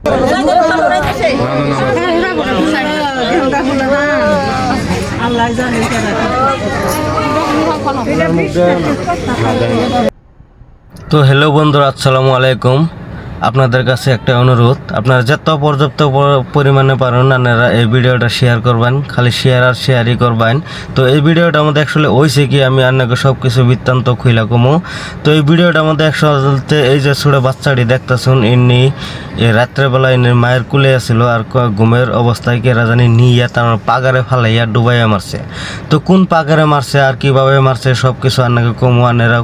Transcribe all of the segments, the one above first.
তো হ্যালো বন্ধুরা, আসসালামু আলাইকুম। আপনাদের কাছে একটা অনুরোধ, আপনারা যত পর্যাপ্ত পরিমাণে পারেন আপনারা এই ভিডিওটা শেয়ার করবেন, খালি শেয়ার আর শেয়ারই করবেন। তো এই ভিডিওটা আমাদের আসলে হয়েছে কি, আমি আপনাকে সব কিছু বৃত্তান্ত খুইলা কমো। তো এই ভিডিওটা আমাদের একসাথে এই যে ছোটো বাচ্চাটি দেখতেছুন, ইনি রাত্রেবেলা ইনি মায়ের কুলে আসছিল আর ঘুমের অবস্থায় কে রাজানি নিয়ে তার পাগারে ফালাইয়া ডুবাইয়া মারছে। তো কোন পাগারে মারছে আর কিভাবে মারছে সব কিছু আপনাকে কমো। আপনারা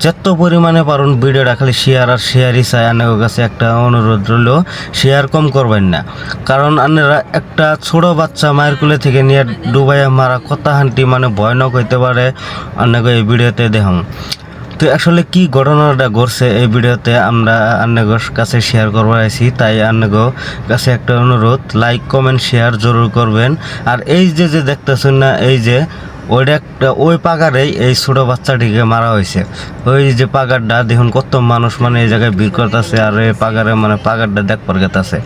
যত পরিমাণে পারুন ভিডিওটা খালি শেয়ার আর শেয়ারই চাই। আপনার কাছে একটা অনুরোধ রইল, শেয়ার কম করবেন না, কারণ আপনারা একটা ছোট বাচ্চা মায়ের কুলে থেকে নিয়ে ডুবাইয়া মারা কথা হান্টি মানে ভয়ানক হইতে পারে। আপনাকে এই ভিডিওতে দেখাম। তো আসলে কি ঘটনাটা ঘটছে এই ভিডিওতে আমরা আপনাদের কাছে শেয়ার করবার আছি। তাই আপনাদের কাছে একটা অনুরোধ, লাইক কমেন্ট শেয়ার জরুর করবেন। আর এই যে দেখতেছেন না, এই যে ওইটা একটা ওই পাগারেই এই ছোটো বাচ্চাটিকে মারা হয়েছে। ওই যে পাগারটা দেখুন কত মানুষ মানে এই জায়গায় ভিড় করতেছে। আর এই পাগারে মানে পাগারটা দেখবার গেতেছে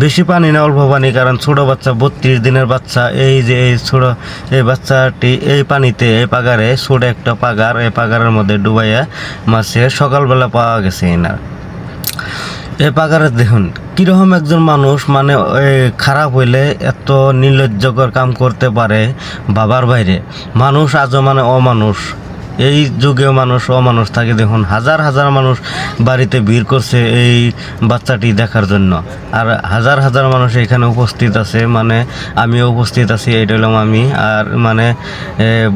বেশি পানি না অল্প পানি, কারণ ছোটো বাচ্চা 32 দিনের বাচ্চা। এই যে এই ছোটো এই বাচ্চাটি এই পানিতে এই পাগারে ছোটো একটা পাগার, এই পাগারের মধ্যে ডুবাইয়া মাছে সকালবেলা পাওয়া গেছে। না এই পাগারে দেখুন কীরকম একজন মানুষ মানে খারাপ হইলে এত নির্লজ্জকর কাম করতে পারে বাবার বাইরে। মানুষ আজও মানে অমানুষ, এই যুগে মানুষ অমানুষ থাকে। দেখুন হাজার হাজার মানুষ বাড়িতে ভিড় করছে এই বাচ্চাটি দেখার জন্য, আর হাজার হাজার মানুষ এখানে উপস্থিত আছে, মানে আমিও উপস্থিত আছি, এইটা হলাম আমি। আর মানে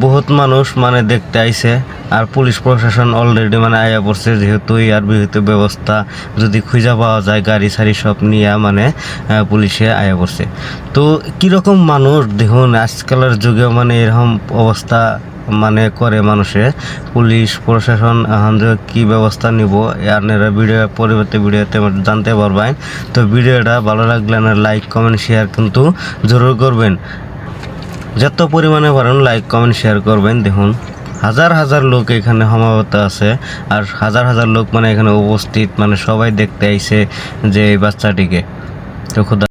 বহুত মানুষ মানে দেখতে আইছে। আর পুলিশ প্রশাসন অলরেডি মানে আয়া পড়ছে, যেহেতু আর বিহিত ব্যবস্থা যদি খুঁজে পাওয়া যায় গাড়ি সারি সব নিয়ে মানে পুলিশে আয়া পড়ছে। তো কীরকম মানুষ দেখুন আজকালের যুগে মানে এরকম অবস্থা মানে করে মানুষে। পুলিশ প্রশাসন এখন কী ব্যবস্থা নিব আপনারা ভিডিও পরবর্তী ভিডিওতে জানতে পারবেন। তো ভিডিওটা ভালো লাগলে লাইক কমেন্ট শেয়ার কিন্তু জরুর করবেন, যত পরিমাণে পারেন লাইক কমেন্ট শেয়ার করবেন। দেখুন হাজার হাজার লোক এখানে সমাবেত আছে, আর হাজার হাজার লোক মানে এখানে উপস্থিত, মানে সবাই দেখতে আইছে যে এই বাচ্চাটিকে। তো খুদা।